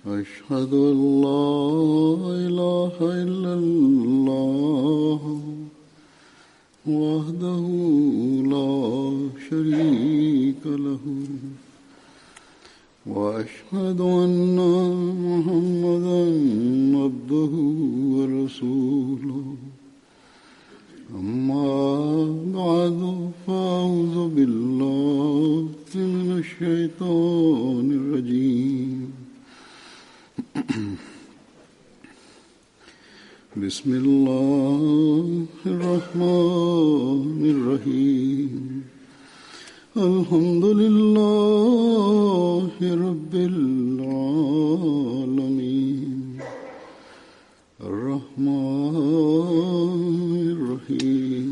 أشهد أن لا إله إلا الله وحده لا شريك له وأشهد أن محمدا عبده ورسوله أما بعد فأعوذ بالله من الشيطان الرجيم بسم الله الرحمن الرحيم الحمد لله رب العالمين الرحمن الرحيم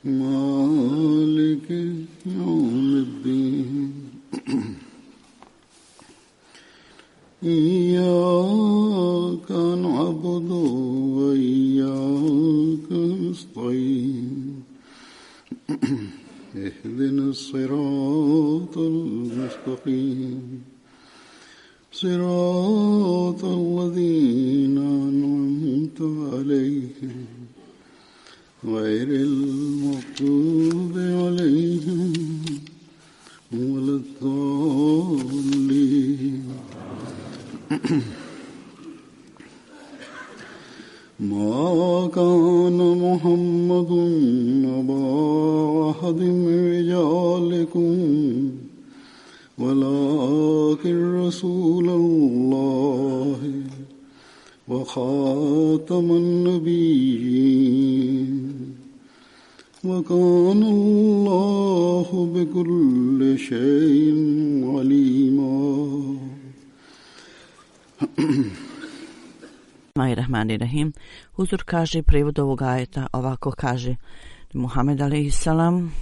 مالك يوم الدين إياك نعبد وإياك نستعين اهدنا الصراط المستقيم صراط الذين أنعمت عليهم غير المغضوب عليهم ولا الضالين ما كان محمد أبا أحد من رجالكم ولكن رسول الله وخاتم النبيين وكان الله بكل شيء عليما. Bismillahirrahmanirrahim. Huzur kaže, prijevod ovog ajeta ovako kaže: Muhammed alejhiselam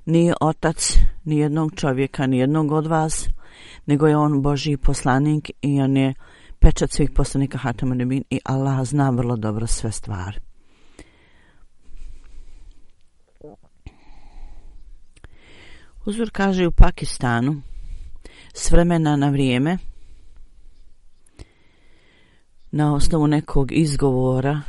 nije otac ni jednog čovjeka, ni jednog od vas, nego je on Božji poslanik i on je pečat svih poslanika Hatamun Nebin i Allah zna vrlo dobro sve stvari. Huzur kaže, u Pakistanu s vremena na vrijeme na osnovu nekog izgovora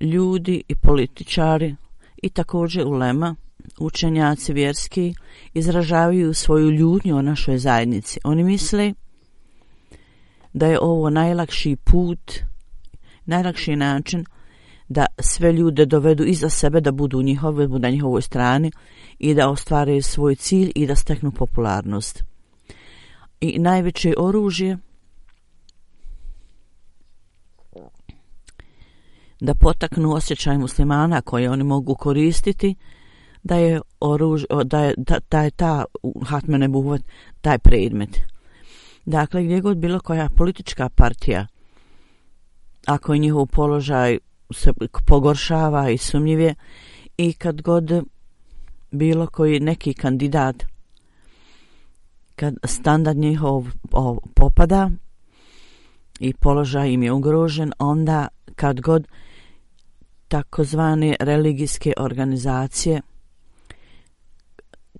ljudi i političari i također ulema, učenjaci vjerski, izražavaju svoju ljutnju o našoj zajednici. Oni misle da je ovo najlakši put, najlakši način da sve ljude dovedu iza sebe, da budu na njihovoj strani i da ostvare svoj cilj i da steknu popularnost. I najveće oružje da potaknu osjećaj muslimana koje oni mogu koristiti, da je ta hatme nebuvat, taj predmet. Dakle, gdje god bilo koja politička partija, ako je njihov položaj se pogoršava i sumnjive, i kad god bilo koji neki kandidat, kad standard njihov popada i položaj im je ugrožen, onda kad god takozvane religijske organizacije,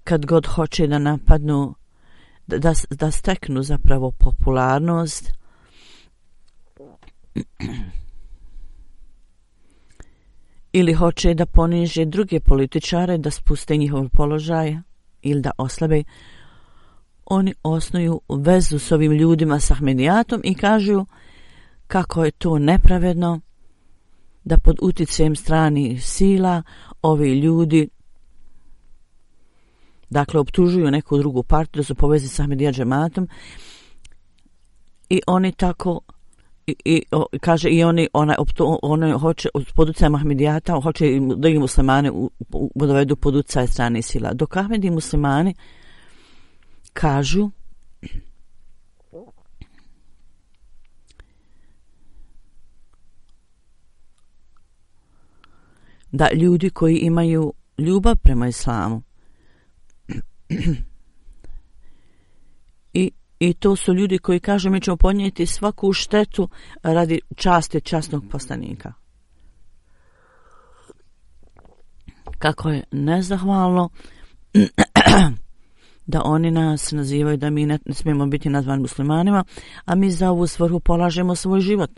kad god hoće da napadnu, da steknu zapravo popularnost, ili hoće da poniže druge političare, da spuste njihov položaj ili da oslabe, oni osnuju vezu s ovim ljudima, s Ahmedijatom, i kažu kako je to nepravedno da pod uticajem stranih sila ovi ljudi, dakle, optužuju neku drugu partiju da su povezani s Ahmedija džematom, i oni tako kaže, i oni hoće pod utjecajem Ahmedijata, hoće da ih muslimane dovedu pod utjecaj stranih sila. Dok Ahmedi muslimani kažu da ljudi koji imaju ljubav prema islamu i to su ljudi koji kažu mi ćemo podnijeti svaku štetu radi časti časnog poslanika. Kako je nezahvalno da oni nas nazivaju da mi ne smijemo biti nazvani muslimanima, a mi za ovu svrhu polažemo svoj život.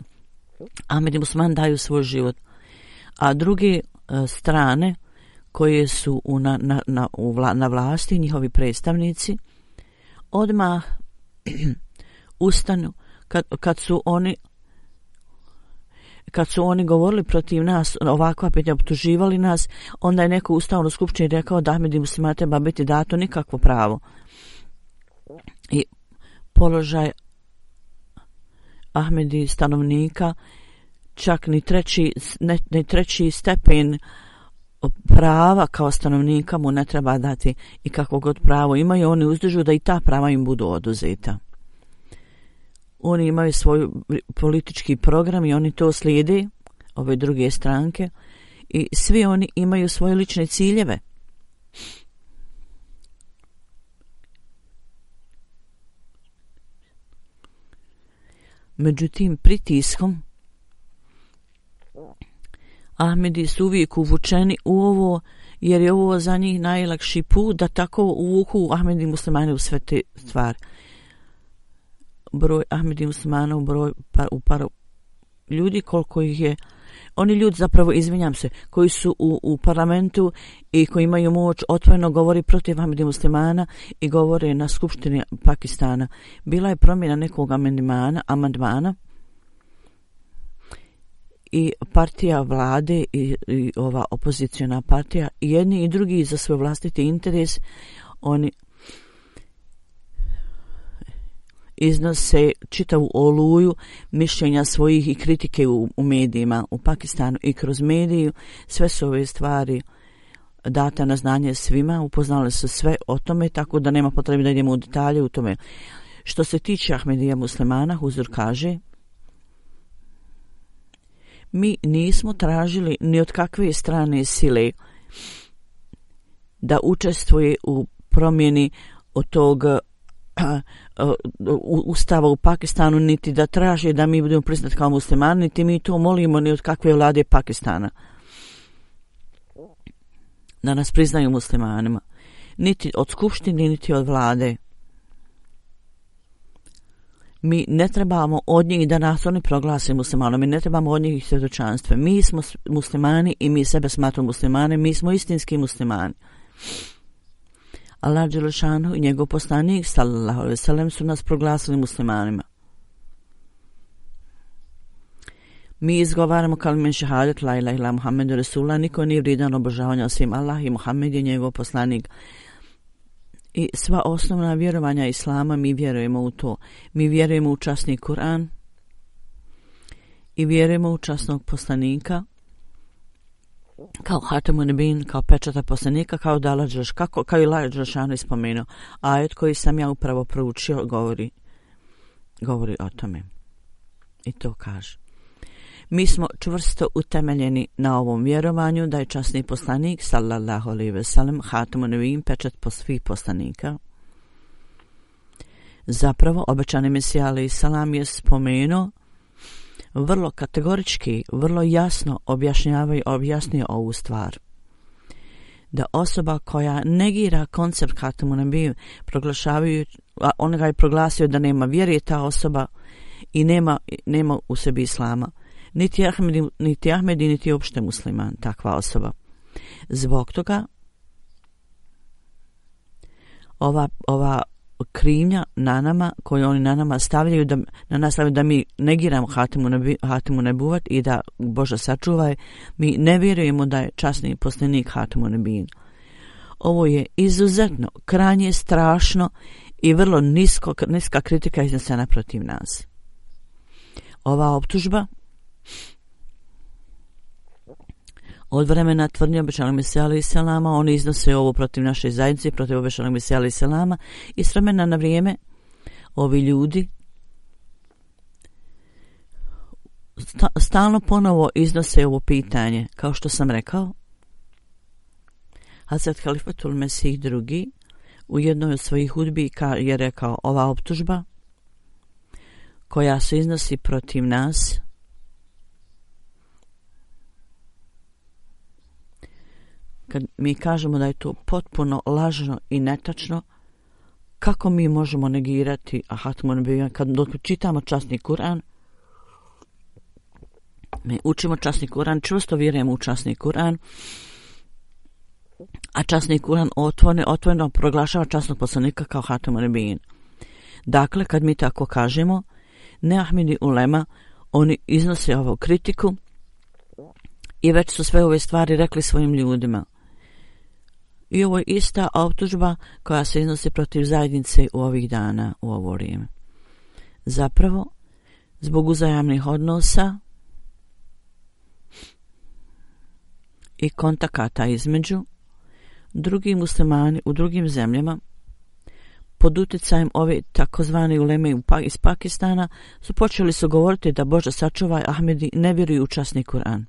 Ahmed i musliman daju svoj život. A druge strane koje su na vlasti, njihovi predstavnici, odmah ustanu kad su oni govorili protiv nas, ovakva pitanja, optuživali nas, onda je neko ustao na skupštini i rekao da Ahmed i musliman treba biti dato nikakvo pravo. I položaj Ahmedi stanovnika, čak ni treći stepen prava kao stanovnika mu ne treba dati, i kako god pravo imaju, oni uzdižu da i ta prava im budu oduzeta. Oni imaju svoj politički program i oni to slijede, ove druge stranke, i svi oni imaju svoje lične ciljeve. Međutim, pritiskom Ahmedi su uvijek uvučeni u ovo, jer je ovo za njih najlakši put da tako uvuku Ahmedi i muslimane u sve te stvari. Broj Ahmedi i muslimana u paru ljudi, koliko ih je, oni ljudi, zapravo izvinjam se, koji su u parlamentu i koji imaju moć, otvoreno govori protiv Ahmedi i muslimana i govore na skupštini Pakistana. Bila je promjena nekog amandmana i partija vlade i ova opoziciona partija, jedni i drugi za svoj vlastiti interes, oni iznose čitavu oluju mišljenja svojih i kritike u medijima u Pakistanu i kroz mediju. Sve su ove stvari data na znanje svima, upoznali su sve o tome, tako da nema potrebe da idemo u detalje u tome. Što se tiče Ahmedija muslimana, Huzur kaže: mi nismo tražili ni od kakve strane sile da učestvuje u promjeni od tog ustava u Pakistanu, niti da traže da mi budemo priznati kao muslimani, niti mi to molimo ni od kakve vlade Pakistana da nas priznaju muslimanima, niti od skupštine, niti od vlade. Mi ne trebamo od njih da nas oni proglase muslimanom, mi ne trebamo od njih svjedočanstve. Mi smo muslimani i mi sebe smatramo muslimane, mi smo istinski muslimani. Allah dželešanu i njegov poslanik sallallahu alejhi ve sellem su nas proglasili muslimanima. Mi izgovaramo kalmen šehadet la ilaha illa Muhammedu Rasulullah, niko nije vrijedan obožavanja osim Allah i Muhammed je njegov poslanik. I sva osnovna vjerovanja Islama, mi vjerujemo u to. Mi vjerujemo u časni Kur'an i vjerujemo u časnog poslanika kao Hatamun Nebin, kao pečata poslanika, kao kao i Allah dželešanu ispomenuo. Ajet koji sam ja upravo proučio govori o tome. I to kaže: mi smo čvrsto utemeljeni na ovom vjerovanju da je časni poslanik sallallahu alejhi ve sellem Hatamun Nebin, pečat svih poslanika. Zapravo, obećani Mesija alejhi salam je spomenuo vrlo kategorički, vrlo jasno objasnio ovu stvar. Da osoba koja negira koncept Hatamun Nebin, on ga je proglasio da nema vjere, ta osoba i nema u sebi islama. Niti Ahmedi, niti uopšte musliman, takva osoba. Zbog toga ova krivnja na nama, koju oni na nama stavljaju, da mi negiramo Hatamun Nebuvat i da Bože sačuvaj, mi ne vjerujemo da je časni poslanik Hatamun Nebin. Ovo je izuzetno, krajnje strašno i vrlo niska kritika iznesena protiv nas. Ova optužba od vremena tvrdnje obećanog Mesija alejhi selama, oni iznose ovo protiv naše zajednice, protiv obećanog Mesija alejhi selama, i s vremena na vrijeme ovi ljudi stalno ponovo iznose ovo pitanje. Kao što sam rekao, Hazret Halifatul Mesih II u jednoj od svojih hudbi je rekao: ova optužba koja se iznosi protiv nas kad mi kažemo da je to potpuno lažno i netačno, kako mi možemo negirati Hatemun Nebiyin kad dok čitamo časni Kur'an? Mi učimo časni Kur'an, čvrsto vjerujemo u časni Kur'an, a časni Kur'an otvoreno proglašava časnog poslanika kao Hatemun Nebiyin. Dakle, kad mi tako kažemo, ne Ahmedi ulema, oni iznose ovu kritiku i već su sve ove stvari rekli svojim ljudima. I ovo je ista optužba koja se iznosi protiv zajednice u ovih dana, u ovo vrijeme. Zapravo, zbog uzajamnih odnosa i kontakata između drugi muslimani u drugim zemljama pod utjecajem ove takozvane uleme iz Pakistana su počeli govoriti da Bože sačuvaj Ahmedi ne vjeruju u časni Kur'an.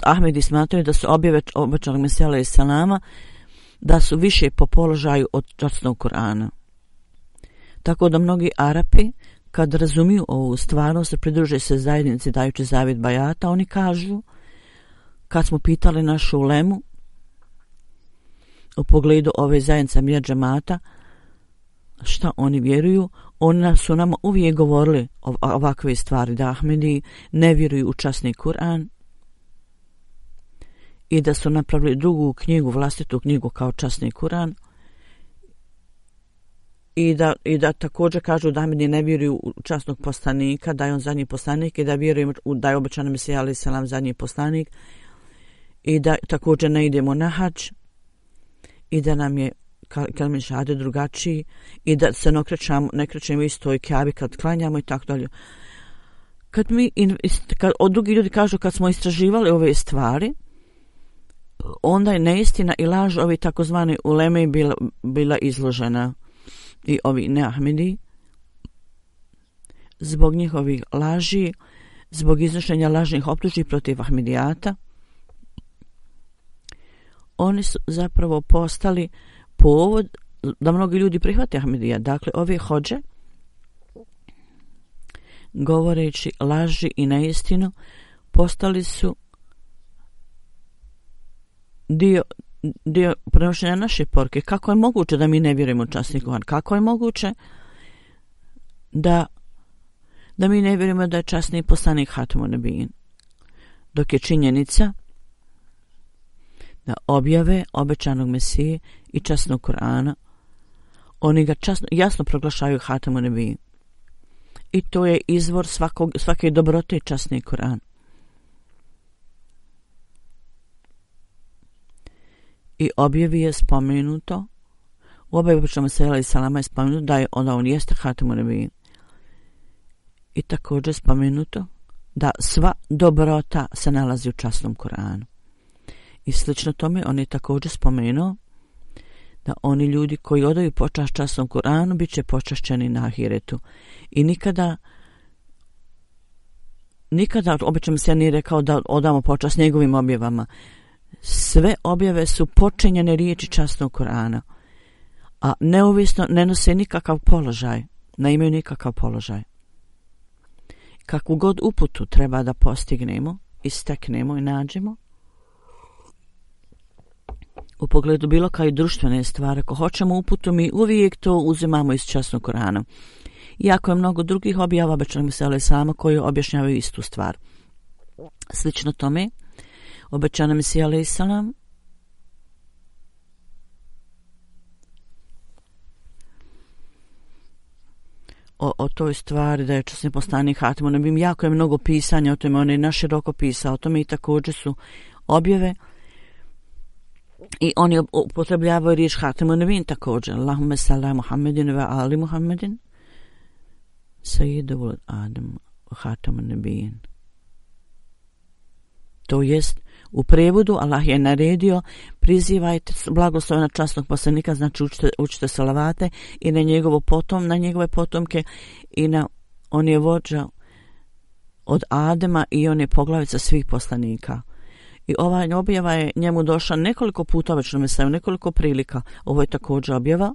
Ahmedi smatraju da su objave obećanog Mesija alejhi selama da su više po položaju od časnog Kur'ana. Tako da mnogi Arapi kad razumiju ovu stvarnost pridruže se zajednici dajući zavjet bajata. Oni kažu, kad smo pitali našu ulemu u pogledu ove zajednice Mir džemata šta oni vjeruju, oni su nama uvijek govorili ovakve stvari, da Ahmedi ne vjeruju u časni Kur'an i da su napravili drugu knjigu, vlastitu knjigu kao časni Kur'an, i da također kažu da Ahmedi ne vjeruju u časnog poslanika, da je on zadnji poslanik, i da vjeruju da je obećani Mesija alejhi selam zadnji poslanik, i da također ne idemo na hadž, i da nam je kelime šehade drugačiji, i da se ne krećemo istoj Kjabi kad klanjamo i tako dalje. Kad drugi ljudi kažu kad smo istraživali ove stvari, onda je neistina i laž ovi takozvani uleme bila izložena, i ovi neahmedi zbog njihovih laži, zbog iznošenja lažnih optužbi protiv Ahmedijata, oni su zapravo postali povod da mnogi ljudi prihvate Ahmedija. Dakle, ove hodže, govoreći laži i neistinu, postali su dio prenošenja naše poruke. Kako je moguće da mi ne vjerujemo u časni Kur'an? Kako je moguće da mi ne vjerujemo da je časni poslanik Hatemun Nebiyin? Dok je činjenica da objave obećanog Mesije i časnog Kur'ana, oni ga jasno proglašavaju Hatemun Nebiyin. I to je izvor svake dobrote, časni Kur'an. I objavi je spomenuto, u objavi Mesija alejhi selama je spomenuto da on jeste Hatemun Nebiyin. I također spomenuto da sva dobrota se nalazi u časnom Kur'anu. I slično tome on je također spomenuo da oni ljudi koji odaju počast časnom Kur'anu bit će počašćeni na ahiretu. I nikada obično se nije rekao da odamo počast njegovim objavama. Sve objave su počinjene riječi časnog Kur'ana, a neovisno ne nose nikakav položaj, ne imaju nikakav položaj. Kakvu god uputu treba da postignemo, isteknemo i nađemo, u pogledu bilo kao i društvene stvari, ako hoćemo uputu, mi uvijek to uzimamo iz časnog Kur'ana. Iako je mnogo drugih objava obećanog Mesija alejhi selama koji objašnjavaju istu stvar. Slično tome, obećani Mesija alejhi selam o toj stvari da je časni poslanik Hatemun Nebiyin, jako je mnogo pisanja o tome, on je naširoko pisao o tome, i također su objave i oni upotrebljavaju riječ Hatemun Nebiyin također. Allahumme salli ala Muhammedin wa ali Muhammedin Sayyidu Adam Hatemun Nebiyin. To jest, u prevodu Allah je naredio prizivajte blagoslova na časnog poslanika, znači učite salavate i na njegove potomke, i on je vođa od Adema i on je poglavica svih poslanika. I ova objava je njemu došla nekoliko puta, već nam je nekoliko prilika. Ovo je također objava.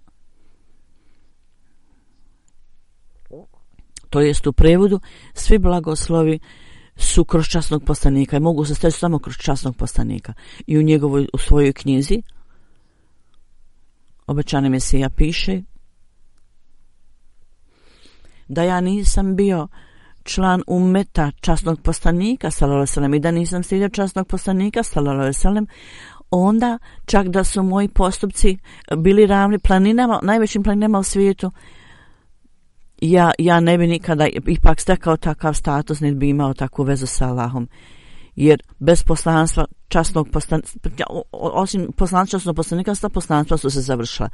To jest u prevodu svi blagoslovi su kroz časnog poslanika i mogu se steći samo kroz časnog poslanika. I u svojoj knjizi Obećani Mesija piše da ja nisam bio član umeta časnog poslanika sallallahu alejhi ve sellem i da nisam slijedio časnog poslanika sallallahu alejhi ve sellem, onda čak da su moji postupci bili ravni planinama, najvećim planinama u svijetu, ja ne bi nikada ipak stekao takav status, ne bi imao takvu vezu sa Allahom. Jer bez poslanstva časnog poslanika, osim poslanstva časnog poslanika, sva poslanstva su se završila.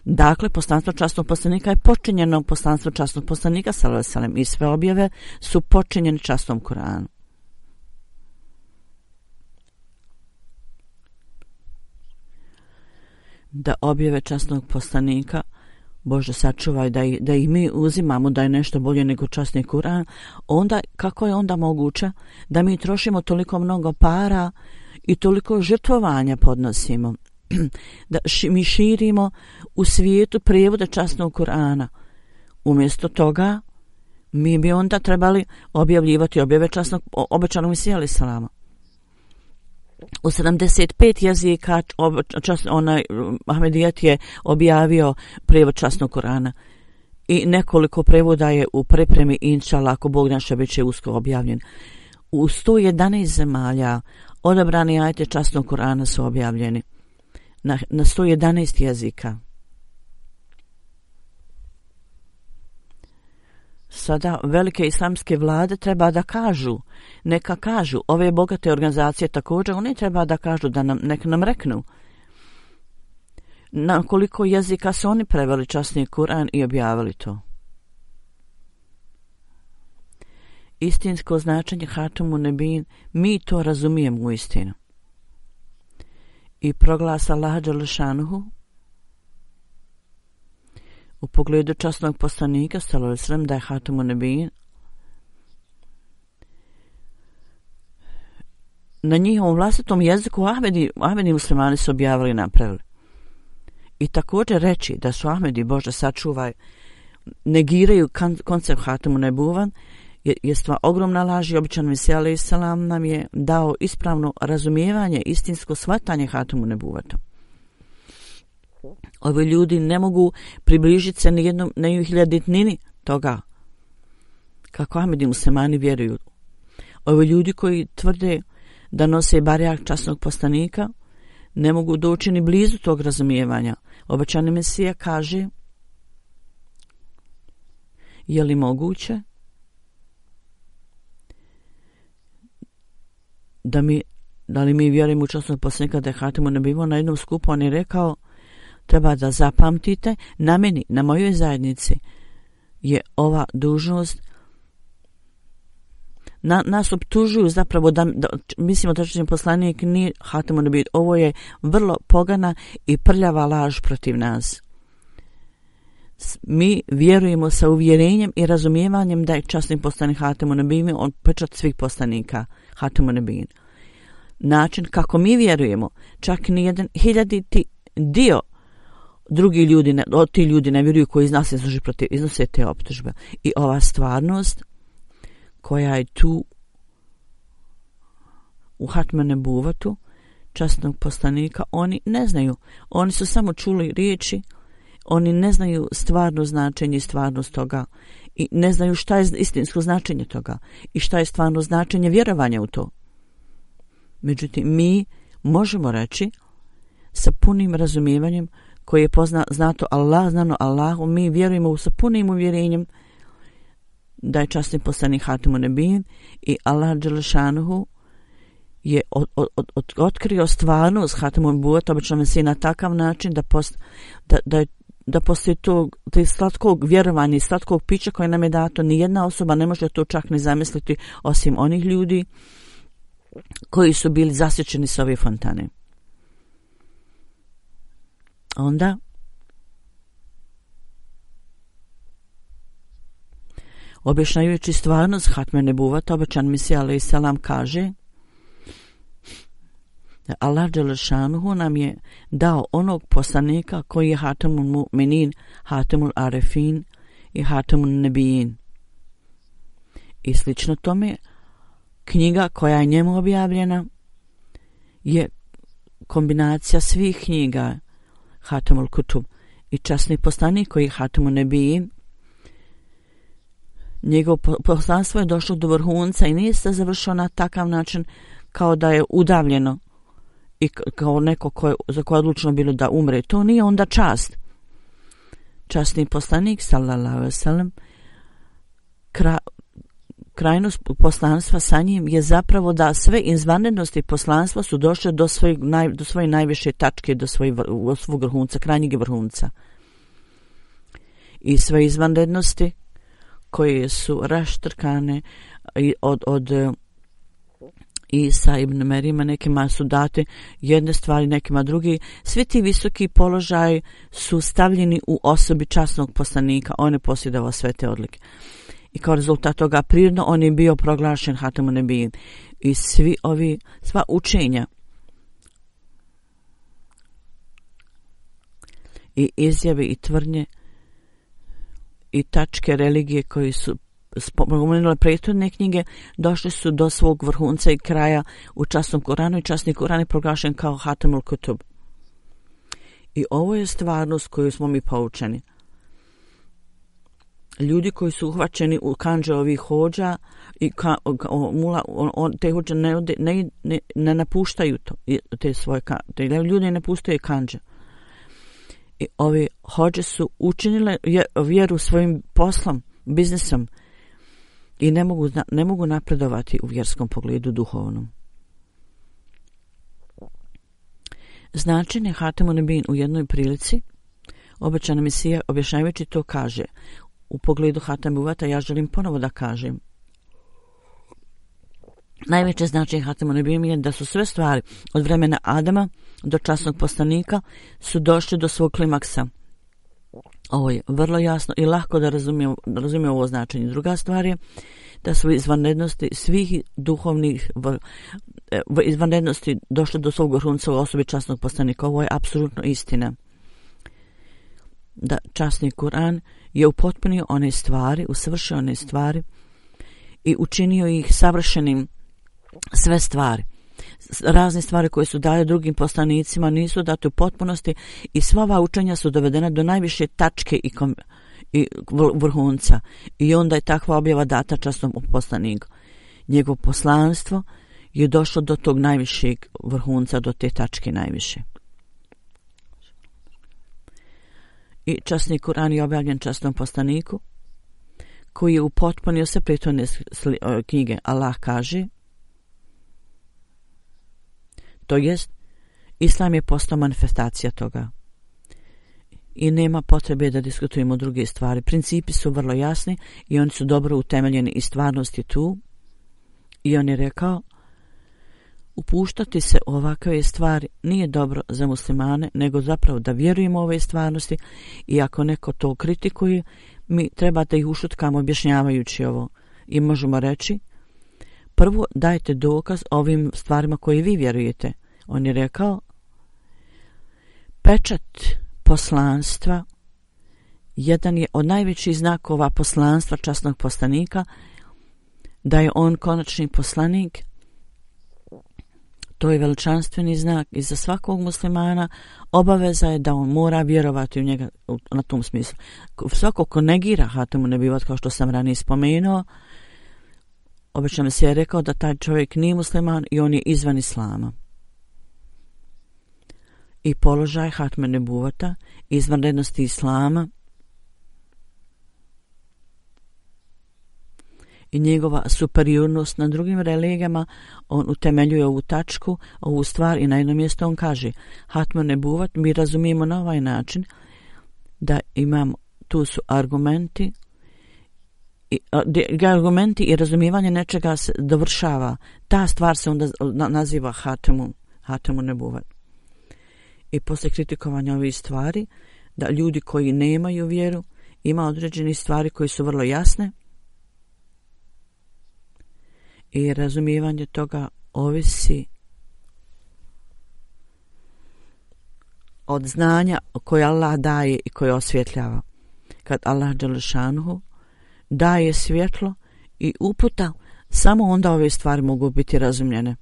Dakle, poslanstvo časnog poslanika je počinjeno poslanstvo časnog poslanika sallallahu alejhi ve sellem i sve objave su počinjene časnom Kur'anu. Da objave časnog poslanika, Bože sačuvaj, da ih mi uzimamo da je nešto bolje nego časni Kur'an, onda kako je onda moguće da mi trošimo toliko mnogo para i toliko žrtvovanja podnosimo, da mi širimo u svijetu prijevode časnog Kur'ana. Umjesto toga mi bi onda trebali objavljivati objave časnog obećanog Mesija alejhi selama. U 75 jezika Ahmedijet je objavio prijevod časnog Kur'ana i nekoliko prevoda je u pripremi, inšallah, ako Bog naš bit će uskoro objavljen. U 111 zemalja odabrani ajeti časnog Kur'ana su objavljeni na 111 jezika. Sada velike islamske vlade treba da kažu, neka kažu, ove bogate organizacije također, oni treba da kažu, da neka nam reknu na koliko jezika su oni preveli časni Kur'an i objavili to. Istinsko značenje Hatamu Nebin, mi to razumijemo u istinu. I proglas Allaha dželle šanuhu u pogledu časnog poslanika sallallahu alejhi ve sellem da je Hatamu Nebin, na njihovom vlastitom jeziku Ahmedi muslimani su objavili i napravili. I također reći da su Ahmedi, Bože sačuvaj, negiraju koncept Hatamu Nebuvan je stvar ogromna laž i obećani Mesija alejhi selam nam je dao ispravno razumijevanje, istinsko shvatanje Hatamu Nebuvata. Ovi ljudi ne mogu približiti se ni jednom hiljaditnini toga kako Ahmedi muslimani vjeruju. Ovi ljudi koji tvrde da nose barjak časnog poslanika ne mogu doći ni blizu tog razumijevanja. Obećani Mesija kaže, je li moguće da li mi vjerujemo u časnog poslanika da je Hatamu Nebin? Na jednom skupu on je rekao, treba da zapamtite, na meni, na mojoj zajednici je ova dužnost. Nas optužuju zapravo da mislimo da časni poslanik nije Hatamu Nebin. Ovo je vrlo pogana i prljava laž protiv nas. Mi vjerujemo sa uvjerenjem i razumijevanjem da je časni poslanik Hatamu Nebin, on pečat svih poslanika Hatamu Nebin. Način kako mi vjerujemo, čak ni jedan hiljaditi dio drugi ljudi, ti ljudi ne vjeruju koji iz nas iznose te optužbe. I ova stvarnost koja je tu u Hatamu Nebuvatu časnog poslanika, oni ne znaju. Oni su samo čuli riječi, oni ne znaju stvarno značenje i stvarnost toga i ne znaju šta je istinsko značenje toga i šta je stvarno značenje vjerovanja u to. Međutim, mi možemo reći sa punim razumijevanjem koje je znato znano Allahu, mi vjerujemo sa punim uvjerenjem da je časni poslanik Hatamu Nebin i Allah dželle šanuhu je otkrio stvarnost Hatamu Nebuvata, obično Mesija na takav način da poslije tog slatkog vjerovanja i slatkog pića koje nam je dato, ni jedna osoba ne može to čak ni zamisliti osim onih ljudi koji su bili zasjećeni s ove fontane. Onda objašnjavajući stvarnost Hatme Nebuvata, obećan Mesija alejhi selam kaže da Allah dželle šanuhu nam je dao onog poslanika koji je Hatamul Mu'minin, Hatamul Arifin i Hatamul Nebijin. I slično tome knjiga koja je njemu objavljena je kombinacija svih knjiga Hatemul Kutub i časni poslanik koji je Hatemun Nebijin. Njegovo poslanstvo je došlo do vrhunca i nije se završilo na takav način kao da je udavljeno i kao neko za koje je odlučno bilo da umre. To nije onda čast. Časni poslanik sallallahu alejhi ve sellem, krajnost poslanstva sa njim je zapravo da sve izvanrednosti poslanstva su došle do svoje najviše tačke, do svog vrhunca, krajnjeg vrhunca. I sve izvanrednosti koje su raštrkane od Isa ibn Merima, nekima su date jedne stvari, nekima drugi. Svi ti visoki položaji su stavljeni u osobi časnog poslanika. On je posjedovao sve te odlike. I kao rezultat toga prirodno on je bio proglašen Hatemun Nebijin. I sva učenja i izjave i tvrdnje i tačke religije koji su spomenule prethodne knjige došli su do svog vrhunca i kraja u časnom Kuranu i časni Kuran je proglašen kao Hatemul Kutub. I ovo je stvarnost koju smo mi poučeni. Ljudi koji su uhvaćeni u kandže ovih hođa i te hođe ne napuštaju te svoje te ljudi ne napuštaju kandže. I ovi hođe su učinile vjeru svojim poslom, biznisom i ne mogu napredovati u vjerskom pogledu duhovnom. Značenje Hatemun Nebijin u jednoj prilici obećana Mesija objašnjavajući to kaže: u pogledu Hatem Nubuvata ja želim ponovo da kažem. Najveće značenje Hatemun Nebijin je da su sve stvari od vremena Adama do časnog poslanika su došli do svog klimaksa. Ovo je vrlo jasno i lako da razumije ovo značenje. Druga stvar je da su izvanrednosti svih duhovnih izvanrednosti došle do svog vrhunca u osobi časnog poslanika. Ovo je apsolutno istina. Da časni Kur'an je upotpunio one stvari, usavršio one stvari i učinio ih savršenim sve stvari. Razne stvari koje su dali drugim poslanicima nisu date u potpunosti i sva ova učenja su dovedena do najviše tačke i vrhunca. I onda je takva objava data časnom poslaniku. Njegovo poslanstvo je došlo do tog najvišeg vrhunca, do te tačke najviše. I časni Kur'an je objavljen časnom poslaniku koji je upotpunio sve prethodne knjige. Allah kaže, to jest, Islam je postao manifestacija toga. I nema potrebe da diskutujemo druge stvari. Principi su vrlo jasni i oni su dobro utemeljeni i stvarnost je tu. I on je rekao, upuštati se u ovakve stvari nije dobro za muslimane, nego zapravo da vjerujemo u ove stvarnosti i ako neko to kritikuje, mi treba da ih ušutkamo objašnjavajući ovo. I možemo reći, prvo dajte dokaz ovim stvarima koje vi vjerujete. On je rekao, pečat poslanstva jedan je od najvećih znakova poslanstva časnog poslanika, da je on konačni poslanik. To je veličanstveni znak i za svakog muslimana obaveza je da on mora vjerovati u njega na tom smislu. Svako ko negira Hatemun Nebijin, kao što sam ranije spomenuo, obično se je rekao da taj čovjek nije musliman i on je izvan Islama. I položaj Hatemun Nebijina, izvanrednosti Islama i njegova superiornost na drugim religijama, on utemeljuje ovu tačku, ovu stvar i na jednom mjestu on kaže Hatemun Nebijin mi razumijemo na ovaj način da tu su argumenti i razumijevanje nečega se dovršava. Ta stvar se onda naziva Hatemun Nebijin. I poslije kritikovanja ovih stvari, da ljudi koji nemaju vjeru, ima određeni stvari koji su vrlo jasne i razumijevanje toga ovisi od znanja koje Allah daje i koje osvjetljava. Kad Allah dželle šanuhu daje svjetlo i uputa, Samo onda ove stvari mogu biti razumljene.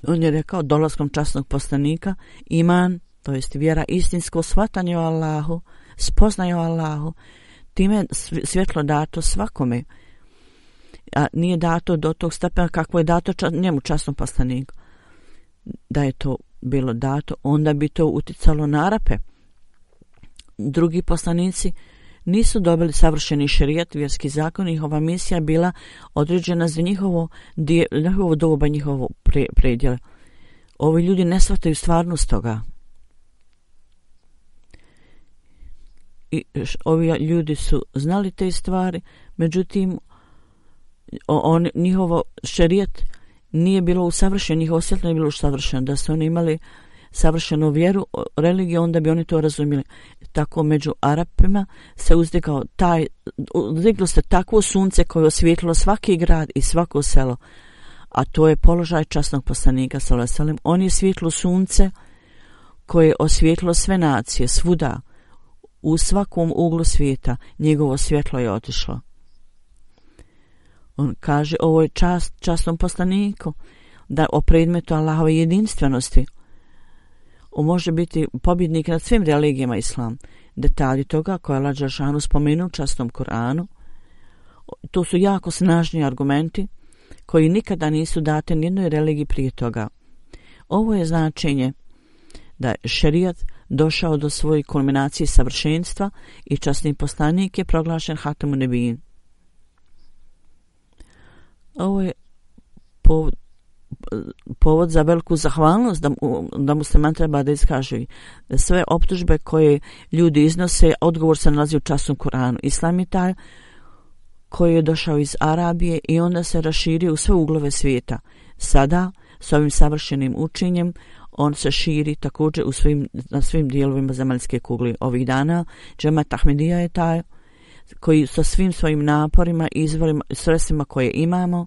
On je rekao, dolaskom časnog poslanika, iman, to jest vjera, istinsko shvatanje o Allahu, spoznaje o Allahu, time je svjetlo dato svakome, a nije dato do tog stepena kako je dato njemu časnom poslaniku. Da je to bilo dato, onda bi to uticalo na Arape. Drugi poslanici nisu dobili savršeni šerijat, vjerski zakon, njihova misija je bila određena za njihovo doba, njihovo predjele. Ovi ljudi ne shvataju stvarnost toga. I ovi ljudi su znali te stvari, međutim njihovo šerijat nije bilo usavršeno, njihovo svjetlo nije bilo usavršeno. Da su oni imali savršenu vjeru, religiju, onda bi oni to razumjeli. Tako među Arapima se uzdiglo se takvo sunce koje je osvijetlilo svaki grad i svako selo, a to je položaj časnog poslanika sallallahu alejhi ve sellem. On je svjetlo sunce koje je osvijetlilo sve nacije, svuda, u svakom uglu svijeta, njegovo svjetlo je otišlo. On kaže, ovo je časnom poslaniku, da o predmetu Allahove jedinstvenosti. On može biti pobjednik nad svim religijama islam. Detalji toga koje je Allah dželešanu spomenuo u časnom Kur'anu, to su jako snažni argumenti koji nikada nisu date nijednoj religiji prije toga. Ovo je značenje da je šerijat došao do svoje kulminacije savršenstva i časni poslanik je proglašen Hatamun Nebijin. Ovo je povod za veliku zahvalnost da musliman treba da iskaže sve optužbe koje ljudi iznose, odgovor se nalazi u časnom Kur'anu. Islam je taj koji je došao iz Arabije i onda se raširio u sve uglove svijeta. Sada, s ovim savršenim učenjem, on se širi također na svim dijelovima zemaljske kugle. Ovih dana džemat Ahmedija je taj koji sa svim svojim naporima, izvorima, sredstvima koje imamo,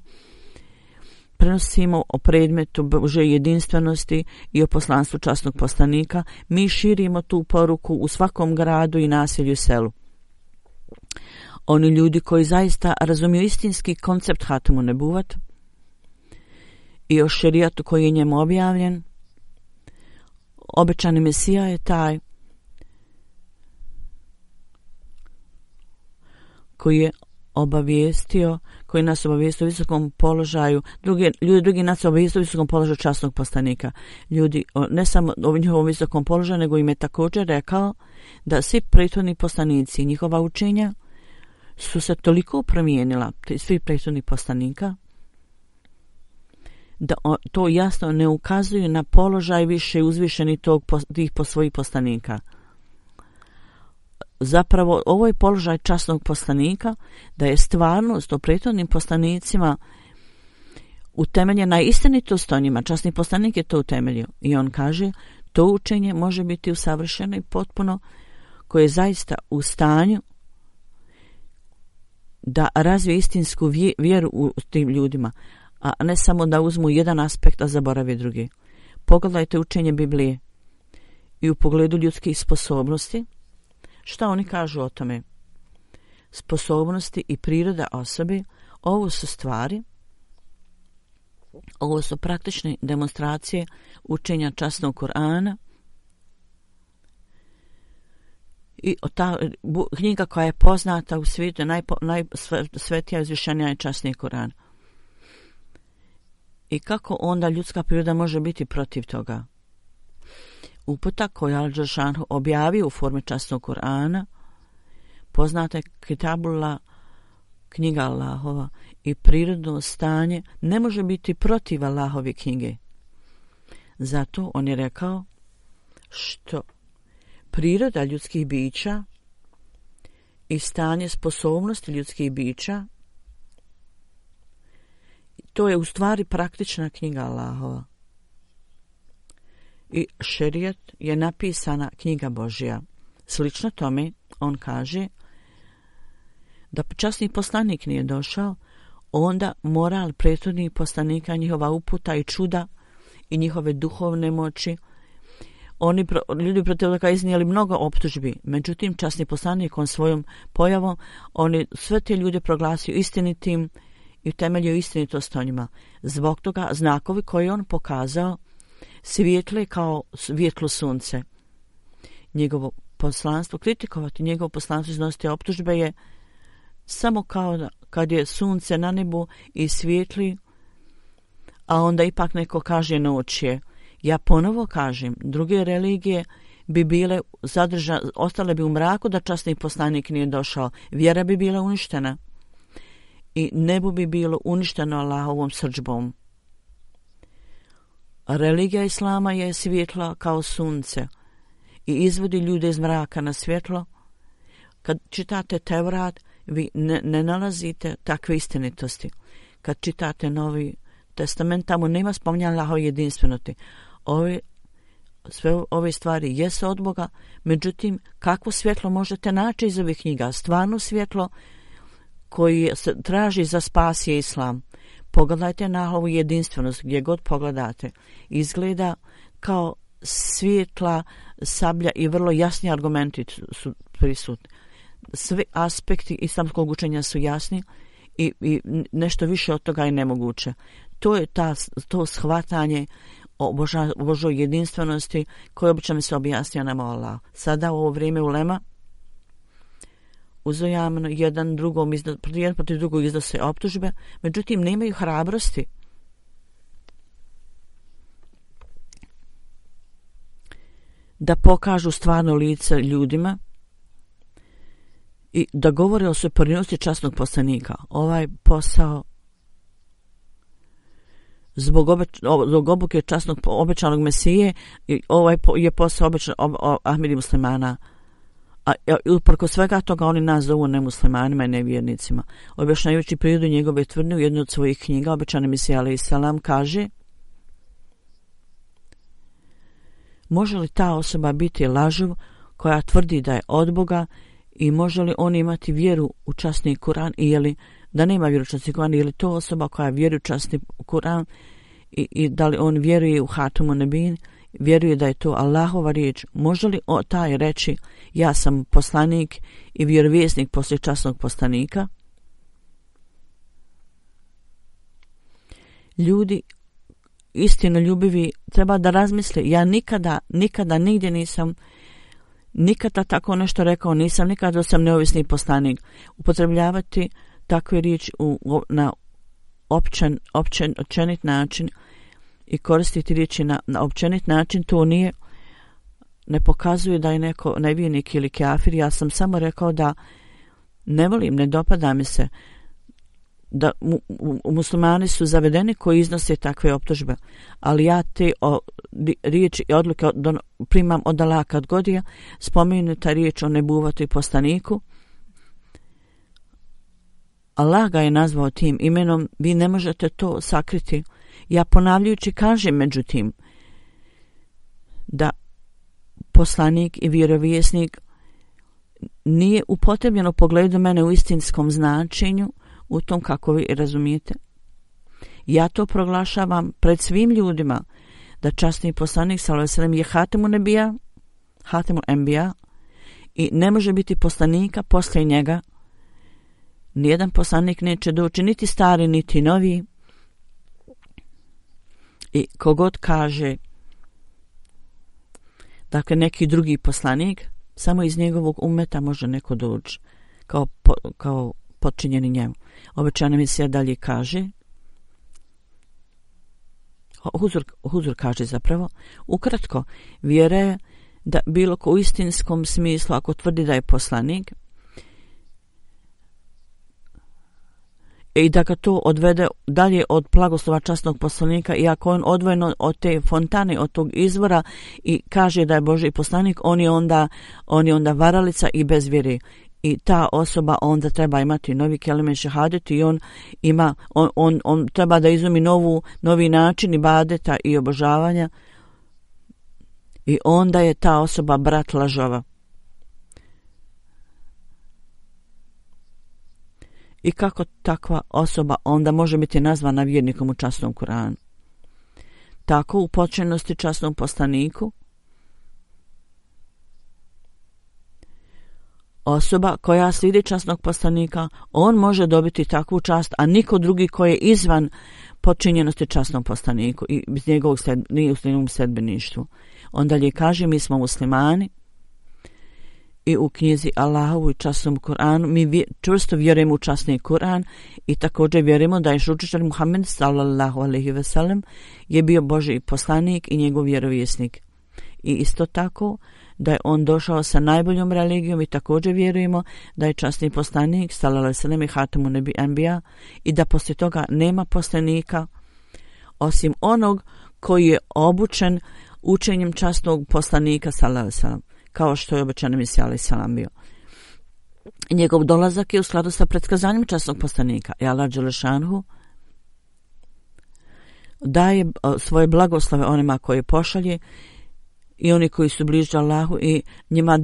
prenosimo o predmetu Božje jedinstvenosti i o poslanstvu časnog poslanika. Mi širimo tu poruku u svakom gradu i naselju i selu. Oni ljudi koji zaista razumiju istinski koncept Hatamun Nebuvat i o šerijatu koji je njemu objavljen, obećani Mesija je taj koji nas obavijestio u visokom položaju, drugi nas obavijestio u visokom položaju časnog poslanika. Ljudi, ne samo o njihovom visokom položaju, nego im je također rekao da svi prethodni poslanici, njihova učenja su se toliko promijenila, svi prethodni poslanika, da to jasno ne ukazuju na položaj više uzvišeni tih svojih poslanika. Zapravo, ovo je položaj časnog poslanika, da je stvarnost o prethodnim poslanicima utemeljena istinitost o njima. Časni poslanik je to utemeljio. I on kaže, to učenje može biti usavršeno i potpuno, koje je zaista u stanju da razvije istinsku vjeru u tim ljudima, a ne samo da uzmu jedan aspekt, a zaborave drugi. Pogledajte učenje Biblije i u pogledu ljudskih sposobnosti. Šta oni kažu o tome? Sposobnosti i priroda osobe, ovo su stvari, ovo su praktične demonstracije učenja časnog Kur'ana i ta knjiga koja je poznata u svijetu, najsvetija i uzvišenija je časni Kur'an. I kako onda ljudska priroda može biti protiv toga? Uputa koju Al Dželešanu objavio u formi časnog Kur'ana, poznata je Kitabullah, knjiga Allahova, i prirodno stanje ne može biti protiv Allahove knjige. Zato on je rekao što priroda ljudskih bića i stanje sposobnosti ljudskih bića, to je u stvari praktična knjiga Allahova. I šerijat je napisana knjiga Božja. Slično tome, on kaže da časni poslanik nije došao, onda moral prethodnih poslanika, njihova uputa i čuda i njihove duhovne moći, ljudi protiv toga iznijeli mnogo optužbi. Međutim, časni poslanik on svojom pojavom, oni sve te ljude proglasio istinitim i temeljio istinitost o njima. Zbog toga znakovi koje on pokazao svijetle kao svjetlo sunce. Njegovo poslanstvo, kritikovati njegovo poslanstvo, iznositi optužbe je samo kao da, kad je sunce na nebu i svijetli, a onda ipak neko kaže noć je. Ja ponovo kažem, druge religije bi bile ostale bi u mraku da časni poslanik nije došao. Vjera bi bila uništena i nebo bi bilo uništeno Allahovom srdžbom. Religija Islama je svjetla kao sunce i izvodi ljude iz mraka na svjetlo. Kad čitate Tevrat, vi ne nalazite takve istinitosti. Kad čitate Novi Testament, tamo nema spominjanja Allahove jedinstvenosti. Sve ove stvari jesu od Boga, međutim, kakvo svjetlo možete naći iz ovih knjiga? Stvarno svjetlo koji se traži za spas je Islam. Pogledajte na Allahovu jedinstvenost, gdje god pogledate. Izgleda kao svjetla sablja i vrlo jasni argumenti su prisutni. Svi aspekti islamskog učenja su jasni i nešto više od toga je nemoguće. To je to shvatanje o Božoj jedinstvenosti koje obično se objasnio nama Allah. Sada u ovo vrijeme ulema uzajamno jedan protiv drugog iznose optužbe, međutim nemaju hrabrosti da pokažu stvarno lice ljudima i da govore o superiornosti časnog poslanika. Ovaj posao zbog obuke časnog obećanog Mesije, ovaj je posao Ahmedi muslimana. A uprko svega toga oni nas zovu nemuslimanima i nevjernicima. Objašnjavajući prirodu njegove tvrdnje u jednoj od svojih knjiga, obećani Mesija alejhi selam kaže: može li ta osoba biti lažov koja tvrdi da je od Boga i može li on imati vjeru u časni Kur'an i je li da nema vjeru u časni Kur'an, je li to osoba koja vjeruje u časni Kur'an i da li on vjeruje u Hatamun Nebin, vjeruje da je to Allahova riječ? Može li taj reći ja sam poslanik i vjerovjesnik poslije časnog poslanika? Ljudi istinoljubivi treba da razmisle. Ja nikada nigdje nisam nikada tako nešto rekao, nisam nikada da sam neovisni poslanik. Upotrebljavati takve riječi na općenit način i koristiti riječi na općenit način, to ne pokazuje da je neko nevjernik ili kafir. Ja sam samo rekao da ne volim, ne dopada mi se da muslimani su zavedeni koji iznose takve optužbe, ali ja te riječi i odluke primam od Allaha. Kad god je spomenuta riječ o nebuvatu i poslaniku, Allah ga je nazvao tim imenom, vi ne možete to sakriti. Ja ponavljajući kažem međutim da poslanik i vjerovjesnik nije upotrebljen u pogledu mene u istinskom značenju, u tom kako vi razumijete. Ja to proglašavam pred svim ljudima da časni poslanik sallallahu alejhi ve sellem je Hatamun Nebija, Hatamul Enbija, i ne može biti poslanika poslije njega. Nijedan poslanik neće doći, niti stari, niti novi. I kogod kaže dakle neki drugi poslanik, samo iz njegovog umeta može neko doći kao podčinjeni njemu. Obećana Mesija dalje kaže, Huzur kaže zapravo, ukratko, vjera je da bilo ko u istinskom smislu, ako tvrdi da je poslanik, i da ga to odvede dalje od blagoslova časnog poslanika, i ako on odvojeno od te fontane, od tog izvora, i kaže da je Božji poslanik, on je onda varalica i bez vjere. I ta osoba onda treba imati novi kelime šehadet i on treba da izumi novi način ibadeta i obožavanja, i onda je ta osoba brat lažova. I kako takva osoba onda može biti nazvana vjernikom u časnom Kuranu? Tako u početnosti časnom poslaniku osoba koja slijedi časnog poslanika, on može dobiti takvu čast, a niko drugi koji je izvan počinjenosti časnom poslaniku i bez njegovog nije u njegovom sledbeništvu. Onda je kaže, mi smo muslimani i u knjizi Allahovu i časnom Kur'anu mi čvrsto vjerujemo u časni Kur'an i također vjerujemo da je učitelj Muhammed sallallahu alejhi ve sellem je bio Božji poslanik i njegov vjerovjesnik. I isto tako da je on došao sa najboljom religijom i također vjerujemo da je časni poslanik sallallahu alejhi ve sellem i Hatamun Anbiya i da poslije toga nema poslanika osim onog koji je obučen učenjem časnog poslanika sallallahu alejhi ve sellem, kao što je obećan Mesija alejhi selam bio. Njegov dolazak je u skladu sa predskazanjem časnog poslanika i Allah dželešanhu daje svoje blagoslove onima koji pošalje i oni koji su bliži Allahu i njima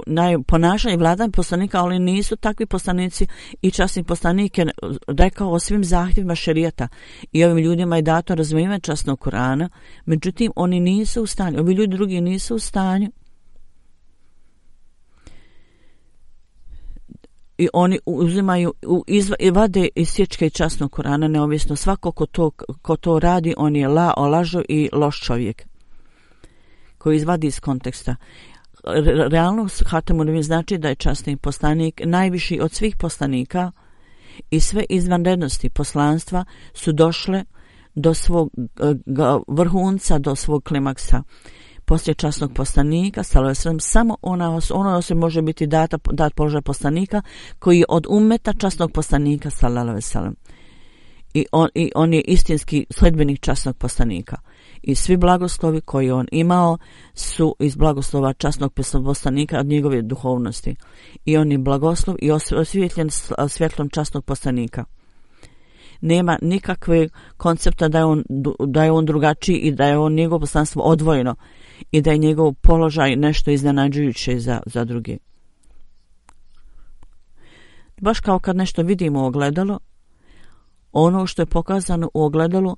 daju ponašanje i vladanje poslanika, ali nisu takvi poslanici i časni poslanik je rekao o svim zahtjevima šerijata i ovim ljudima je dato razumijevanje časnog Kur'ana, međutim oni nisu u stanju, ovi ljudi drugi nisu u stanju i oni uzimaju i vade iz sječke časnog Kur'ana neovisno. Svako ko to radi, on je lažo i loš čovjek koji izvadi iz konteksta. Realno Hatamun znači da je časni poslanik najviši od svih poslanika i sve izvanrednosti poslanstva su došle do svog vrhunca, do svog klimaksa. Poslije časnog poslanika sallallahu alejhi ve sellem samo ona osoba može biti dat položaj poslanika koji je od ummeta časnog poslanika sallallahu alejhi ve sellem. I on je istinski sledbenik časnog poslanika. I svi blagoslovi koji on imao su iz blagoslova časnog poslanika od njegove duhovnosti. I on je blagoslov i osvjetljen svjetlom časnog poslanika. Nema nikakve koncepta da je on drugačiji i da je on njegovo poslanstvo odvojeno i da je njegov položaj nešto iznenađujuće za druge. Baš kao kad nešto vidimo u ogledalu, ono što je pokazano u ogledalu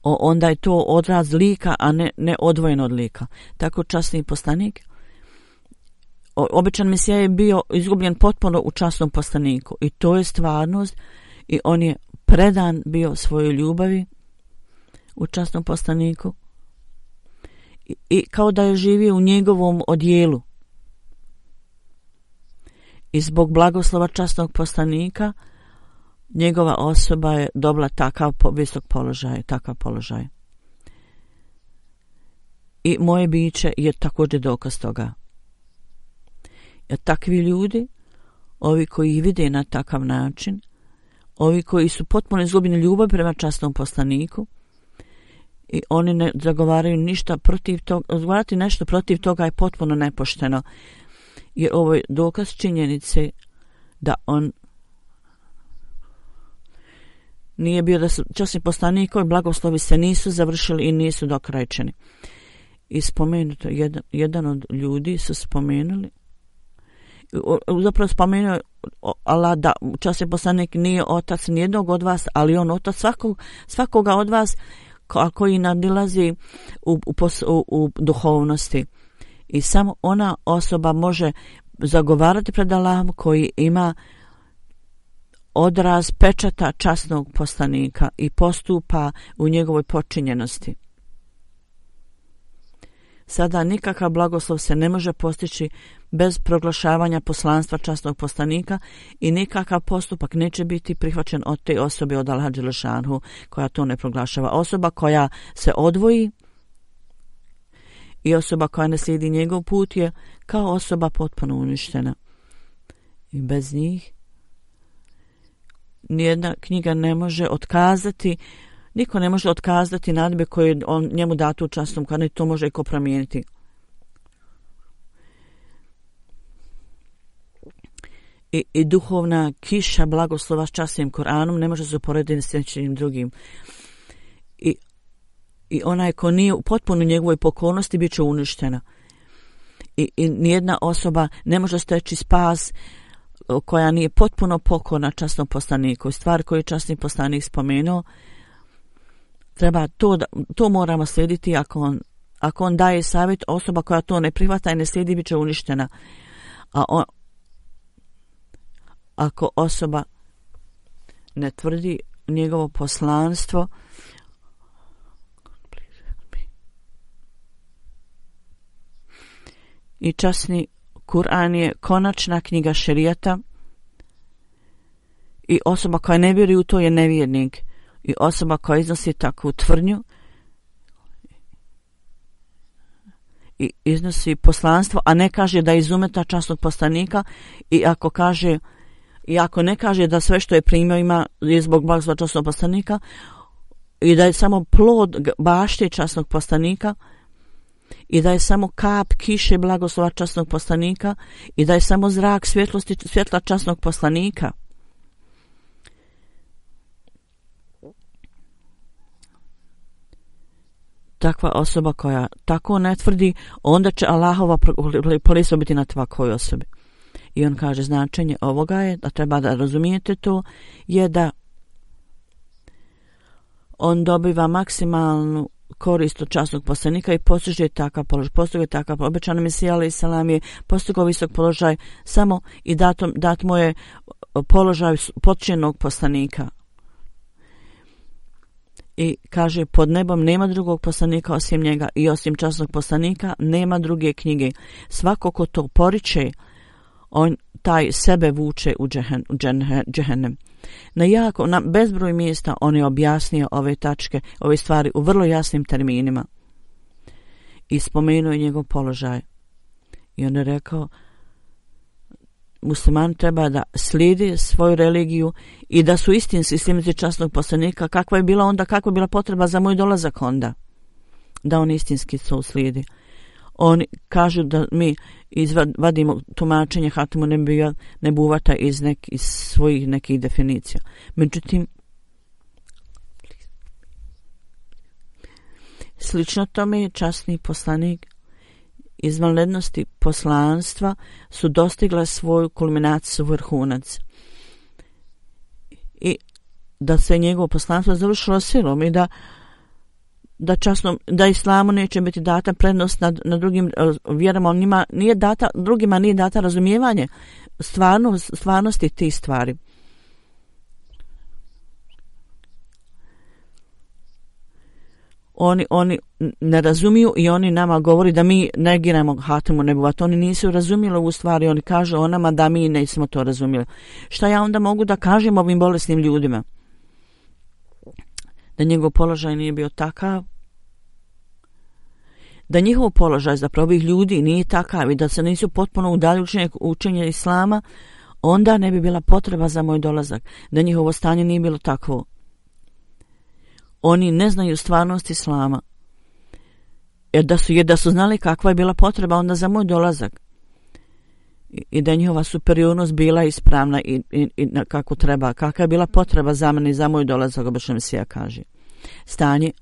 onda je to odraz lika, a ne odvojen od lika. Tako časni poslanik, obećan Mesija je bio izgubljen potpuno u časnom poslaniku i to je stvarnost i on je predan bio svojoj ljubavi u časnom poslaniku i kao da je živio u njegovom odjelu. I zbog blagoslova časnog poslanika njegova osoba je dobila takav visok položaj. I moje biće je također dokaz toga. Jer takvi ljudi, ovi koji vide na takav način, ovi koji su potpuno izgubljeni ljubav prema časnom poslaniku i oni ne zagovaraju ništa protiv toga, zagovarati nešto protiv toga je potpuno nepošteno. Jer ovo je dokaz činjenice da on nije bio da su časni poslanikovi blagoslovi se nisu završili i nisu dokrajčeni. I spomenuto, jedan od ljudi su spomenuli, zapravo spomenuo Allah da časni poslanik nije otac nijednog od vas, ali on otac svakoga od vas koji nadilazi u duhovnosti. I samo ona osoba može zagovarati pred Allahom koji ima odraz pečata časnog poslanika i postupa u njegovoj počinjenosti. Sada nikakav blagoslov se ne može postići bez proglašavanja poslanstva časnog poslanika i nikakav postupak neće biti prihvaćen od te osobe, od Allaha dželešanhu, koja to ne proglašava. Osoba koja se odvoji i osoba koja ne slijedi njegov put je kao osoba potpuno uništena. I bez njih nijedna knjiga ne može otkazati, niko ne može otkazati nadbe koje on njemu datu u časnom Kur'anu i to može iko promijeniti. I duhovna kiša blagoslova s časnim Kur'anom ne može se uporediti s nečim drugim. I onaj ko nije potpuno u njegovoj pokornosti bit će uništena. I nijedna osoba ne može steći spas koja nije potpuno pokorna časnom poslaniku. Stvar koju je časni poslanik spomenuo, treba to moramo slijediti ako on daje savjet, osoba koja to ne prihvata i ne slijedi bit će uništena. Ako osoba ne tvrdi njegovo poslanstvo, i časni Kur'an je konačna knjiga šerijata i osoba koja ne vjeruje u to je nevjernik i osoba koja iznosi takvu tvrdnju i iznosi poslanstvo, a ne kaže da je iz umeta časnog poslanika i ako ne kaže da sve što je primio ima je zbog blagoslova časnog poslanika i da je samo plod bašte časnog poslanika i da je samo kap kiše blagoslova časnog poslanika i da je samo zrak svjetla časnog poslanika. Takva osoba koja tako ne tvrdi, onda će Allahova prokletstvo biti na takvoj osobi. I on kaže, značenje ovoga je, da treba da razumijete to, je da on dobiva maksimalnu korist od časnog poslanika i postiže takav položaj. Postiže takav obećani Mesija alejhi selam je postigao visok položaj samo i dat mu je položaj potčenog poslanika. I kaže, pod nebom nema drugog poslanika osim njega i osim časnog poslanika nema druge knjige. Svako ko to poriče, on taj sebe vuče u džehennem. Na bezbroj mjesta on je objasnio ove tačke, ove stvari u vrlo jasnim terminima i spomenuo je njegov položaj. I on je rekao, musliman treba da slijedi svoju religiju i da su istinski sljedbenici časnog poslanika. Kakva je bila potreba za moj dolazak onda? Da on istinski to slijedi. Oni kažu da mi vadimo tumačenje Hatimu Nebuvata iz svojih nekih definicija. Međutim, slično tome časni poslanik izvanrednosti poslanstva su dostigla svoju kulminaciju, vrhunac. I da se njegovo poslanstvo završilo silom i da islamu neće biti data prednost nad drugim vjerama, drugima nije data razumijevanje stvarnosti tih stvari. Oni ne razumiju i oni nama govori da mi negiramo Hatimu Nebuvat. Oni nisu razumjeli u stvari, oni kažu o nama da mi nismo to razumjeli. Šta ja onda mogu da kažem ovim bolesnim ljudima? Da njegov položaj nije bio takav, da njihov položaj zapravo ovih ljudi nije takav i da se nisu potpuno udaljili učenja islama, onda ne bi bila potreba za moj dolazak, da njihovo stanje nije bilo takvo. Oni ne znaju stvarnost islama. Jer da su znali kakva je bila potreba onda za moj dolazak i da je njihova superiornost bila ispravna i kako treba, kakva je bila potreba za mene i za moj dolazak, obično Mesija kaže. Stanje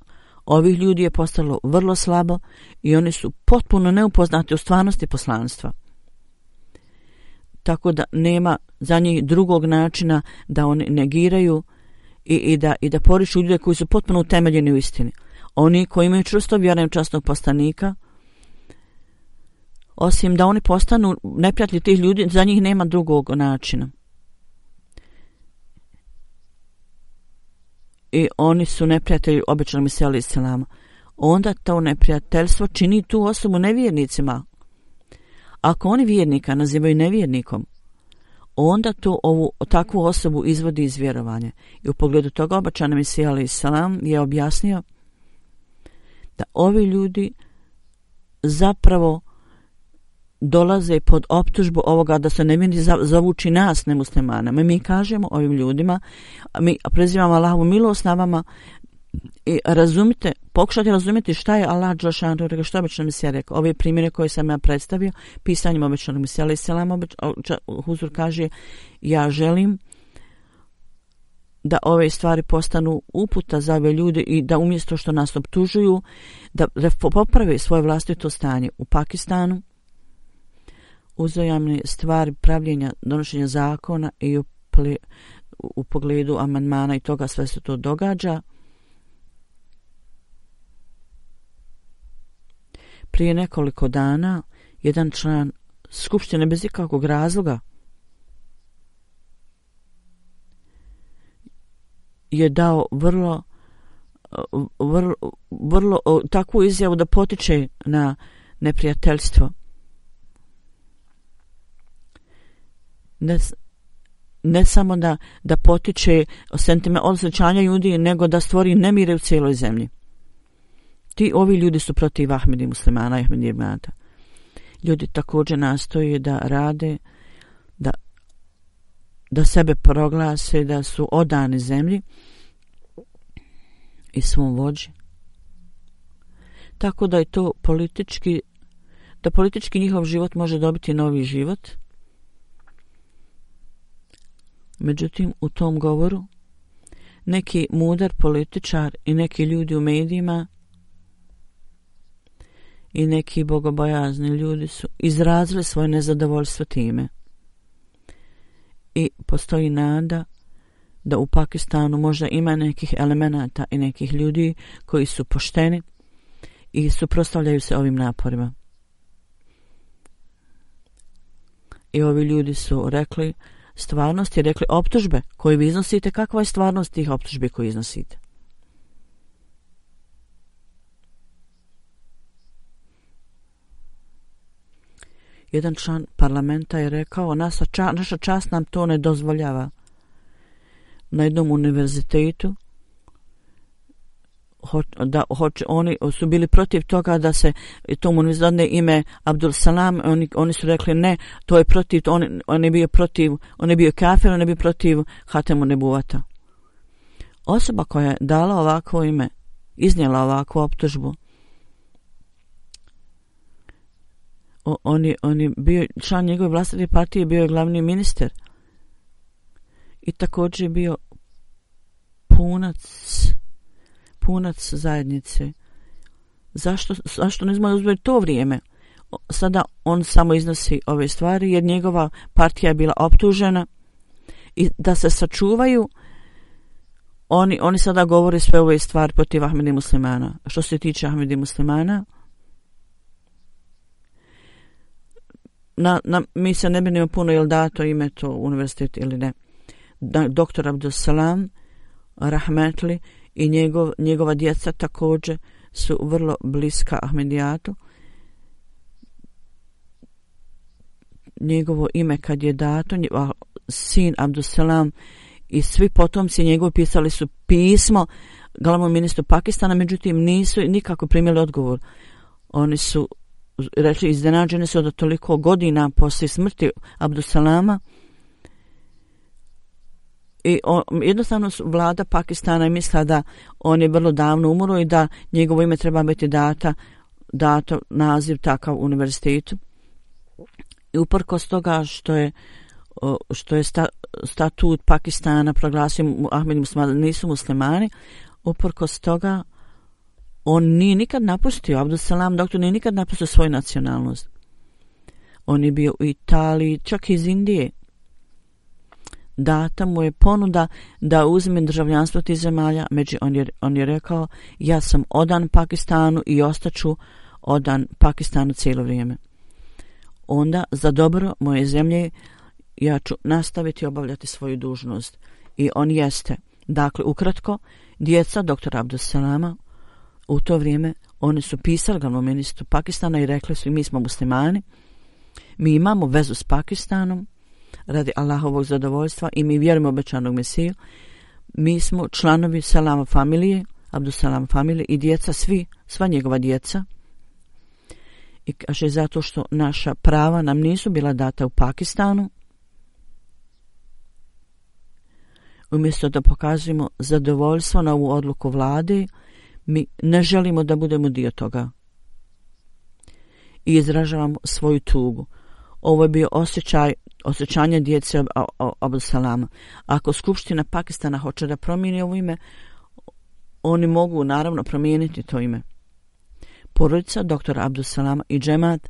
ovih ljudi je postalo vrlo slabo i oni su potpuno neupoznati u stvarnosti poslanstva. Tako da nema za njih drugog načina da oni negiraju i da poriču ljude koji su potpuno utemeljeni u istini. Oni koji imaju čvrsto vjerujem časnog poslanika, osim da oni postanu neprijatelji tih ljudi, za njih nema drugog načina. I oni su neprijatelji obećanog Mesija alejhi selama. Onda to neprijateljstvo čini tu osobu nevjernicima. Ako oni vjernika nazivaju nevjernikom, onda to takvu osobu izvodi iz vjerovanja. I u pogledu toga obećani Mesija alejhi selam je objasnio da ovi ljudi zapravo dolaze pod optužbu ovoga da se nevjerni zavuči nas, nemuslimana. Mi kažemo ovim ljudima, mi prezivamo Allahovu milost na vama i pokušajte razumjeti šta je Allah dželešanu rekao, što je obećani Mesija rekao. Ove primjere koje sam ja predstavio, pisanjem obećanog Mesija alejhi selam, Huzur kaže, ja želim da ove stvari postanu uputa za ove ljude i da umjesto što nas optužuju, da poprave svoje vlastito stanje u Pakistanu, uzajamne stvari pravljenja, donošenja zakona i u pogledu amandmana i toga sve se to događa. Prije nekoliko dana jedan član skupštine bez ikakvog razloga je dao vrlo takvu izjavu da potiče na neprijateljstvo. Ne samo da potiče osjećanja ljudi, nego da stvori nemire u cijeloj zemlji. Ovi ljudi su protiv Ahmedi muslimana i Ahmedi jemata. Ljudi također nastoje da rade, da sebe proglase da su odani zemlji i svom vođi. Tako da je to politički njihov život može dobiti novi život. Međutim, u tom govoru neki mudar političar i neki ljudi u medijima i neki bogobojazni ljudi su izrazili svoje nezadovoljstvo time. I postoji nada da u Pakistanu možda ima nekih elemenata i nekih ljudi koji su pošteni i suprotstavljaju se ovim naporima. I ovi ljudi su rekli stvarnost i rekli optužbe koje vi iznosite, kakva je stvarnost tih optužbi koje iznosite. Jedan član parlamenta je rekao, naša čast nam to ne dozvoljava. Na jednom univerzitetu oni su bili protiv toga da se tomu univerzitetu ime Abdul Salam, oni su rekli ne, to je protiv, on je bio kafir, on je bio protiv Hatemu Nebuvata. Osoba koja je dala ovakvo ime, iznijela ovakvu optužbu, on je bio član njegove vlastite partije, bio je glavni ministar i također je bio punac zajednice. Zašto ne znamo uzeti to vrijeme? Sada on samo iznosi ove stvari jer njegova partija je bila optužena i da se sačuvaju oni sada govore sve ove stvari protiv Ahmedi muslimana. Što se tiče Ahmedi muslimana, mi se ne brinemo puno jel dato ime to univerzitet ili ne. Doktor Abdul Salam rahmetli i njegova djeca također su vrlo bliska Ahmedijatu. Njegovo ime kad je dato, sin Abdul Salam i svi potomci njegovi pisali su pismo glavnom ministru Pakistana, međutim nisu nikako primili odgovor. Oni su rekli, iznenađeni su da toliko godina poslije smrti Abdul Salama i jednostavno vlada Pakistana je mislila da on je vrlo davno umro i da njegovo ime treba biti dato naziv takav univerzitetu. I uprkos toga što je statut Pakistana proglasio Ahmedi muslimani nisu muslimani, uprkos toga on nije nikad napustio, Abdul Salam doktor nije nikad napustio svoju nacionalnost. On je bio u Italiji, čak iz Indije. Data mu je ponuda da uzme državljanstvo tih zemalja, on je rekao, ja sam odan Pakistanu i ostaću odan Pakistanu cijelo vrijeme. Onda za dobro moje zemlje ja ću nastaviti obavljati svoju dužnost. I on jeste. Dakle, ukratko, djeca doktora Abdul Salama u to vrijeme oni su pisali glavnom ministru Pakistana i rekli su mi smo muslimani, mi imamo vezu s Pakistanom radi Allahovog zadovoljstva i mi vjerujemo obećanog Mesiju. Mi smo članovi Salama familije, Abdul Salam familije i djeca, sva njegova djeca. I kaže zato što naša prava nam nisu bila data u Pakistanu, umjesto da pokažemo zadovoljstvo na ovu odluku vlade, mi ne želimo da budemo dio toga. I izražavamo svoju tugu. Ovo je bio osjećanje djece Abdul Salama. Ako Skupština Pakistana hoće da promijeni ovo ime, oni mogu naravno promijeniti to ime. Porodica doktora Abdul Salama i džemat,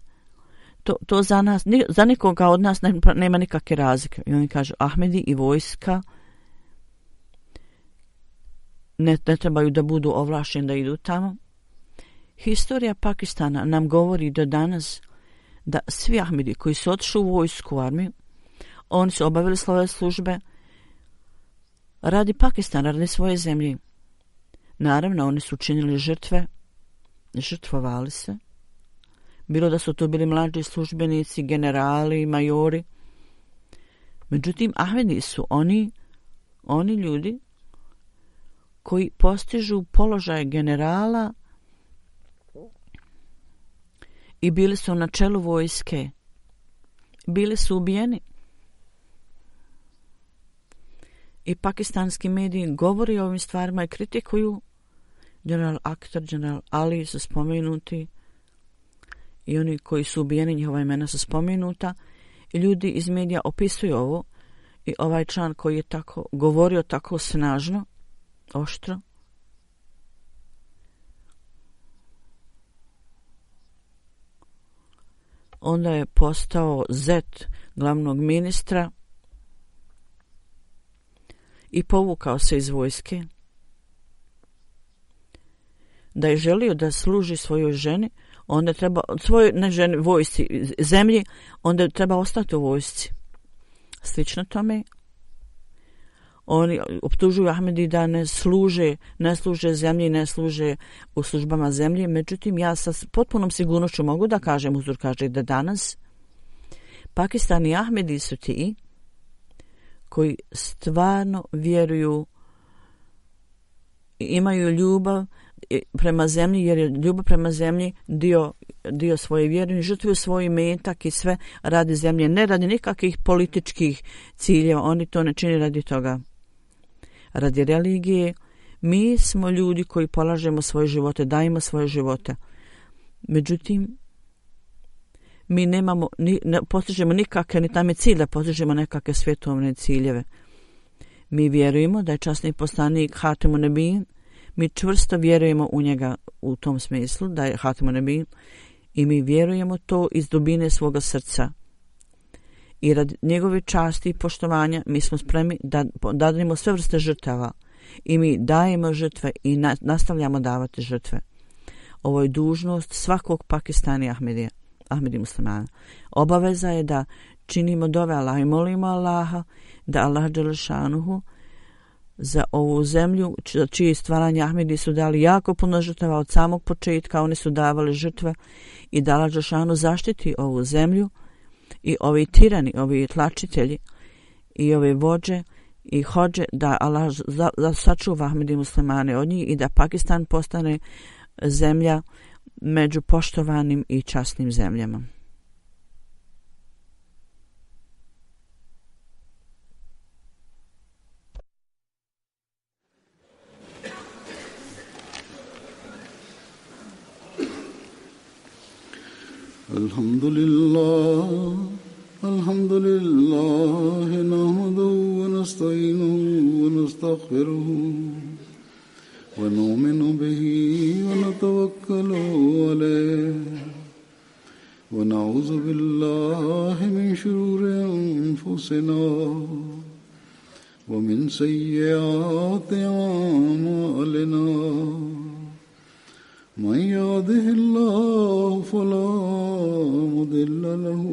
to za nas, za nikoga od nas nema nikakve razlike. I oni kažu Ahmedi i vojska ne trebaju da budu ovlašteni da idu tamo Historija Pakistana nam govori do danas da svi Ahmedi koji su otišli u vojsku, u armiju, oni su obavili svoje službe radi Pakistana, radi svoje zemlje. Naravno, oni su učinili žrtve, žrtvovali se. Bilo da su to bili mlađi službenici, generali, majori. Međutim, Ahmedi su oni ljudi koji postižu položaj generala i bili su na čelu vojske. Bili su ubijeni. I pakistanski mediji govori o ovim stvarima i kritikuju. General Akhtar, general Ali su spomenuti i oni koji su ubijeni, njihova imena su spomenuta. I ljudi iz medija opisuju ovo i ovaj član koji je tako govorio tako snažno, oštro, onda je postao zet glavnog ministra i povukao se iz vojske. Da je želio da služi svojoj ženi, onda treba, svojoj ne ženi, vojsci, zemlji, onda treba ostati u vojsci. Slično tome, oni optužuju Ahmedi da ne služe zemlji, ne služe u službama zemlje. Međutim, ja sa potpunom sigurnošću mogu da kažem, Huzur kaže da danas Pakistan i Ahmedi su ti koji stvarno vjeruju i imaju ljubav prema zemlji, jer je ljubav prema zemlji dio svoje vjere i žrtvuju svoj imetak i sve radi zemlje, ne radi nikakvih političkih ciljeva. Oni to ne čini radi toga. Radi religije. Mi smo ljudi koji polažemo svoje živote, dajemo svoje živote. Međutim, mi ne postižemo nikakve, ni tam je cilj da postižemo nekakve svjetovne ciljeve. Mi vjerujemo da je časni poslanik Hatimun Nebin. Mi čvrsto vjerujemo u njega u tom smislu da je Hatimun Nebin i mi vjerujemo to iz dubine svoga srca. I radi njegove časti i poštovanja mi smo spremni da dademo sve vrste žrtava i mi dajemo žrtve i nastavljamo davati žrtve. Ovo je dužnost svakog Pakistana i Ahmedi muslimana. Obaveza je da činimo dove Allah i molimo Allaha da Allah dželešanuhu za ovu zemlju, za čije stvaranje Ahmedi su dali jako puno žrtava od samog početka, oni su davali žrtve i da Allah dželešanuhu zaštiti ovu zemlju i ovi tirani, ovi tlačitelji i ove vođe i hođe, da Allah sačuva Ahmedi muslimane od njih i da Pakistan postane zemlja među poštovanim i časnim zemljama. Alhamdulillah, nahmaduhu wa nasta'inuhu wa nastaghfiruhu wa nu'minu bihi wa natawakkalu alayhi wa na'udhu billahi min shururi anfusina wa min sayyiati a'malina. من يهده الله فلا مضل له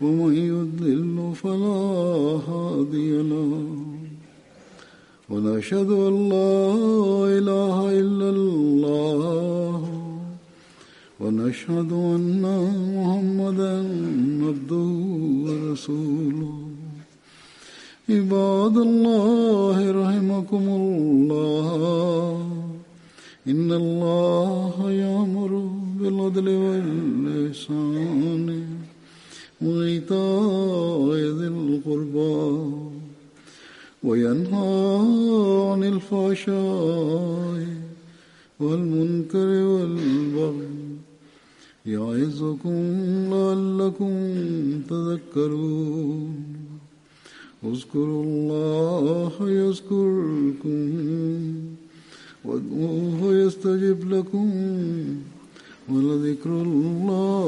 ومن يضلل فلا هادي له ونشهد أن لا إله إلا الله ونشهد أن محمدا عبده ورسوله. عباد الله رحمكم الله إن الله يأمر بالعدل والإحسان وإيتاء ذي القربى وينهى عن الفحشاء والمنكر والبغي يعظكم لعلكم تذكرون. اذكروا الله يذكركم وادعوه يستجب لكم ولذكر الله